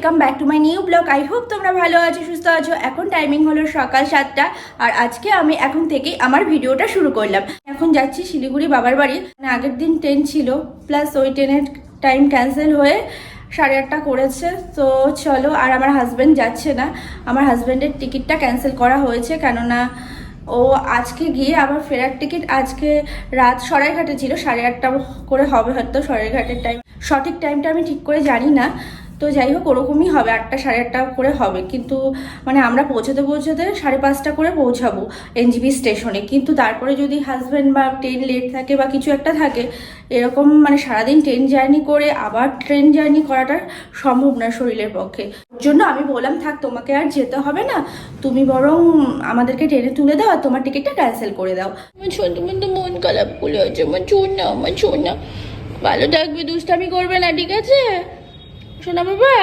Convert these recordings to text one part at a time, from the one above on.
Welcome back to my new blog. I hope তোমরা ভালো আছো, সুস্থ আছো। এখন টাইমিং হলো সকাল 7টা, আর আজকে আমি এখন থেকেই আমার ভিডিওটা শুরু করলাম। এখন যাচ্ছি শিলিগুড়ি বাবার বাড়ি। মানে আগের দিন ট্রেন ছিল, প্লাস ওই ট্রেনের টাইম ক্যান্সেল হয়ে 8:30 করেছে। তো চলো, আর আমার হাজব্যান্ড যাচ্ছে না, আমার হাজব্যান্ডের টিকিটটা ক্যান্সেল করা হয়েছে, কেননা ও আজকে গিয়ে আবার ফেরার টিকিট আজকে রাত সরাইঘাটে ছিল, 8:30 করে হবে হয়তো সরাইঘাটের টাইম। সঠিক টাইমটা আমি ঠিক করে জানি না, তো যাই হোক ওরকমই হবে, 8টা 8:30 করে হবে। কিন্তু মানে আমরা পৌঁছাতে 5:30 করে পৌঁছাবো এনজিপি স্টেশনে। কিন্তু তারপরে যদি হাজব্যান্ড বা ট্রেন লেট থাকে বা কিছু একটা থাকে, এরকম মানে সারাদিন ট্রেন জার্নি করে আবার ট্রেন জার্নি করাটা সম্ভব না শরীরের পক্ষে। ওর জন্য আমি বললাম, থাক, তোমাকে আর যেতে হবে না, তুমি বরং আমাদেরকে ট্রেনে তুলে দাও আর তোমার টিকিটটা ক্যান্সেল করে দাও। আমার ছোট তো মন খারাপ করে আছে, আমার ছোট না, ভালো থাকবে, দুষ্টামি করবে না, ঠিক আছে সোনা বাবা?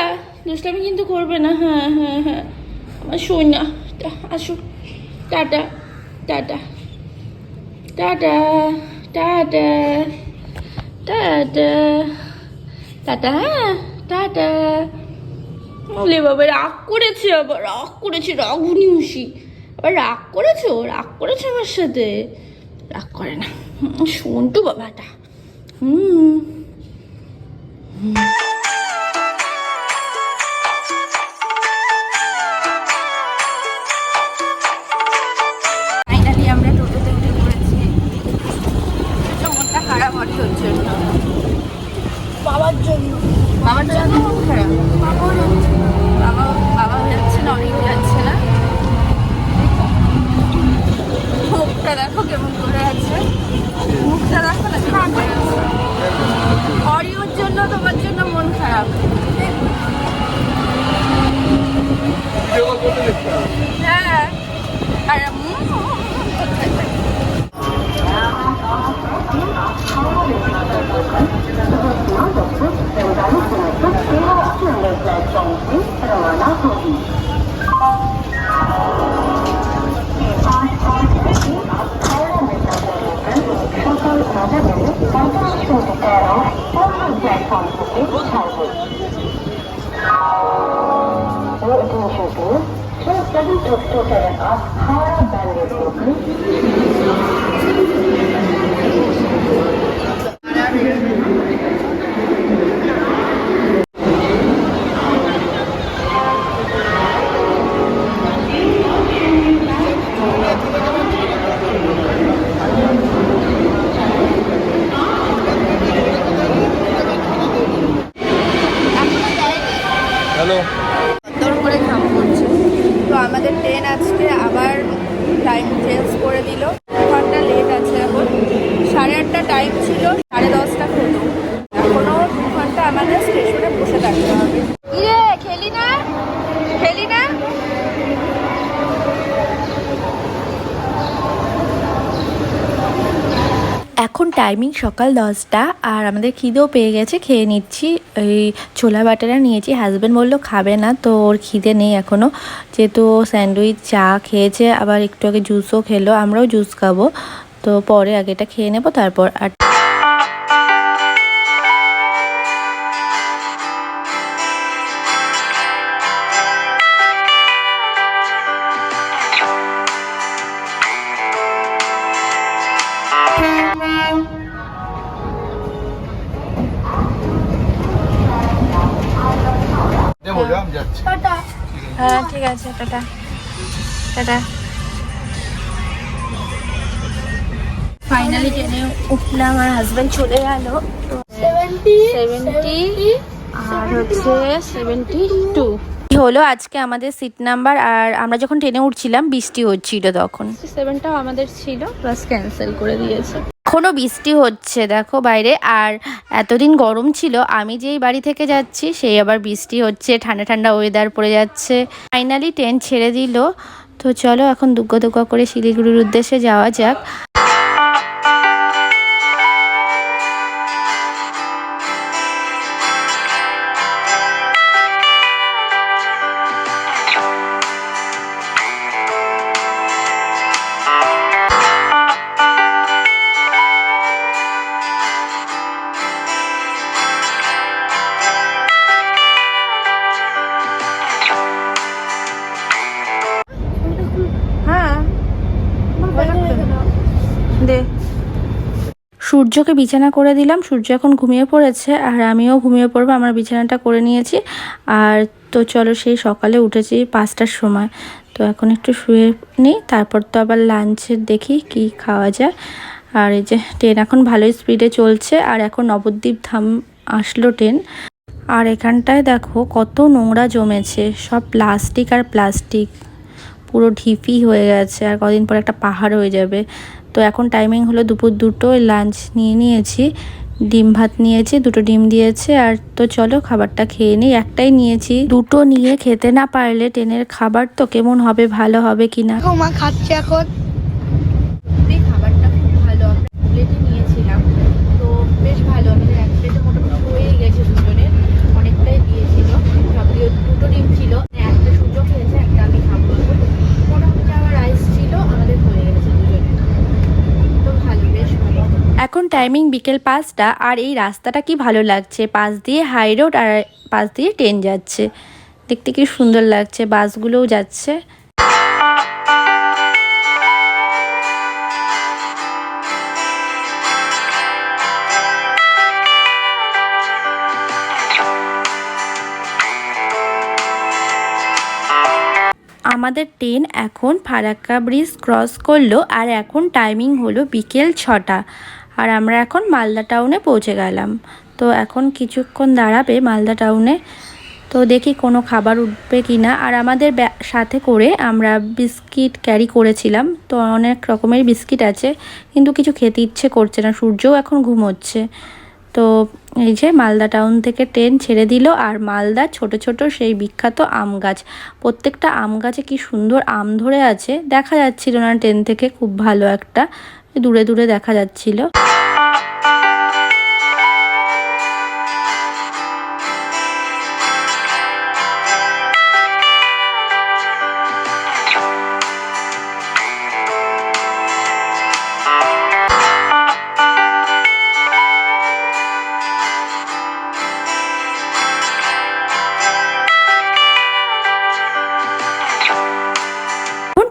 দুষ্টামি কিন্তু করবে না। হ্যাঁ হ্যাঁ হ্যাঁ, আমার সোনা। আসো, tata tata tata tata tata tata. হ্যাঁ টাটা। বলে বাবা রাগ করেছে, আবার রাগ করেছে, রাগুনি মুশি আবার রাগ করেছো আমার সাথে? রাগ করে না, শোন তো বাবাটা। ফাইনালি আমরা টোটোতে উঠে পড়েছি। মনটা খারাপ অর্থের জন্য, বাবার জন্য মন খারাপ। বাবা যাচ্ছে না, অনেক যাচ্ছে না। মুখটা দেখো কেমন করে আছে, মুখটা দেখো না কেমন করে আছে। অরিওর জন্য, তোমার জন্য মন খারাপ। হ্যাঁ, আর দর করে ঘাম পড়ছে। তো আমাদের ট্রেন আজকে আবার টাইম চেঞ্জ করে দিল, 2 ঘন্টা লেট আছে। এখন 8:30 টাইম ছিল, 10:30 হলো। এখনো 2 ঘন্টা আমাদের স্টেশনে বসে থাকতে হবে। ইয়ে খেলি না। এখন টাইমিং সকাল 10টা, আর আমাদের খিদেও পেয়ে গেছে, খেয়ে নিচ্ছি। এই ছোলা বাটারা নিয়েছি, হাজব্যান্ড বললো খাবে না, তো ওর খিদে নেই এখনও, যেহেতু স্যান্ডউইচ চা খেয়েছে, আবার একটু আগে জুসও খেলো। আমরাও জুস খাবো, তো পরে আগেটা খেয়ে নেবো তারপর। আর হ্যাঁ ঠিক আছে, টাটা টাটা। ফাইনালি ট্রেনে উঠলাম, আর হাজব্যান্ড চলে গেল। 70 আর হচ্ছে 72 হলো আজকে আমাদের সিট নাম্বার। আর আমরা যখন ট্রেনে উঠছিলাম বৃষ্টি হচ্ছিল, তখন 7টাও আমাদের ছিল, প্লাস ক্যান্সেল করে দিয়েছে। এখনো বৃষ্টি হচ্ছে দেখো বাইরে। আর এতদিন গরম ছিল, আমি যেই বাড়ি থেকে যাচ্ছি সেই আবার বৃষ্টি হচ্ছে, ঠান্ডা ঠান্ডা ওয়েদার পড়ে যাচ্ছে। ফাইনালি ট্রেন ছেড়ে দিল, তো চলো এখন দুগ্গা করে শিলিগুড়ির উদ্দেশ্যে যাওয়া যাক। দে। সূর্যকে বিছানা করে দিলাম, সূর্য এখন ঘুমিয়ে পড়েছে আর আমিও ঘুমিয়ে পড়বো, আমার বিছানাটা করে নিয়েছি। আর তো চলো, সেই সকালে উঠেছি 5টার সময়, তো এখন একটু শুয়ে নিই, তারপর তো আবার লাঞ্চের দেখি কি খাওয়া যায়। আর এই যে ট্রেন এখন ভালোই স্পিডে চলছে, আর এখন নবদ্বীপ ধাম আসলো ট্রেন। আর এখানটায় দেখো কত নোংরা জমেছে, সব প্লাস্টিক আর প্লাস্টিক, পুরো ঢিপি হয়ে গেছে, আর কদিন পর একটা পাহাড় হয়ে যাবে। তো এখন টাইমিং হলো দুপুর 2টো, লাঞ্চ নিয়ে নিয়েছি, ডিম ভাত নিয়েছি, 2টো ডিম দিয়েছে। আর তো চলো খাবারটা খেয়ে নিই, একটাই নিয়েছি, 2টো নিয়ে খেতে না পারলে ট্রেনের খাবার তো কেমন হবে, ভালো হবে কিনা। মা খাচ্ছে এখন। খাবারটা খুব ভালো, আমরা প্লেটে নিয়েছিলাম, তো বেশ ভালো, আমাদের এক প্লেটে মোটামুটি হয়েই গেছে, দুজনের অনেকটাই দিয়েছিল। সবগুলো 2টো ডিম ছিল, একটা সূর্য খেয়েছে, একটা আমি খাবো। মোটামুটি আমার রাইস ছিল, আমাদের হয়ে গেছে দুজনের, তো ভালো, বেশ ভালো। এখন টাইমিং বিকেল 5টা, আর এই রাস্তাটা কি ভালো লাগছে, পাশ দিয়ে হাই রোড আর পাশ দিয়ে ট্রেন যাচ্ছে, দেখতে কি সুন্দর লাগছে, বাসগুলোও যাচ্ছে। আমাদের ট্রেন এখন ফারাক্কা ব্রিজ ক্রস করলো, আর এখন টাইমিং হলো বিকেল 6টা, আর আমরা এখন মালদা টাউনে পৌঁছে গেলাম। তো এখন কিছুক্ষণ দাঁড়াবে মালদা টাউনে, তো দেখি কোনো খাবার উঠবে কি না। আর আমাদের সাথে করে আমরা বিস্কিট ক্যারি করেছিলাম, তো অনেক রকমের বিস্কিট আছে, কিন্তু কিছু খেতে ইচ্ছে করছে না, সূর্যও এখন ঘুমোচ্ছে। তো এই যে মালদা টাউন থেকে ট্রেন ছেড়ে দিল, আর মালদা ছোট ছোট সেই বিখ্যাত আম গাছ, প্রত্যেকটা আম গাছে কি সুন্দর আম ধরে আছে, দেখা যাচ্ছিল না ট্রেন থেকে, খুব ভালো একটা দূরে দূরে দেখা যাচ্ছিল।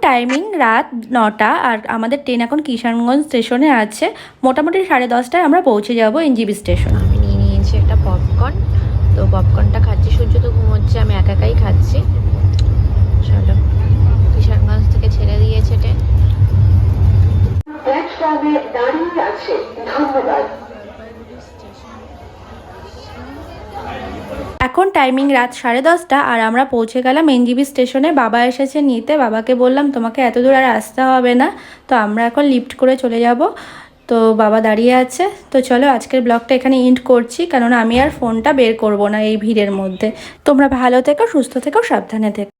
টাইমিং রাত 9টা, আর আমাদের ট্রেন এখন কিষানগঞ্জ স্টেশনে আছে, মোটামুটি 10:30টায় আমরা পৌঁছে যাব এনজিবি স্টেশন। আমি নিয়ে নিয়েছি একটা পপকর্ন, তো পপকর্নটা খাচ্ছি, সূর্য তো ঘুমোচ্ছে, আমি একাই খাচ্ছি। চলো, কিষানগঞ্জ থেকে ছেড়ে দিয়েছে ট্রেন। প্ল্যাটফর্মে দাঁড়িয়ে আছে, ধন্যবাদ। এখন টাইমিং রাত 10:30টা, আর আমরা পৌঁছে গেলাম এনজিবি স্টেশনে। বাবা এসেছে নিতে, বাবাকে বললাম তোমাকে এত দূর আর আসতে হবে না, তো আমরা এখন লিফট করে চলে যাব। তো বাবা দাঁড়িয়ে আছে। তো চলো আজকের ব্লগটা এখানে এন্ড করছি, কারণ আমি আর ফোনটা বের করব না এই ভিড়ের মধ্যে। তোমরা ভালো থেকো, সুস্থ থেকো, সাবধানে থেকো।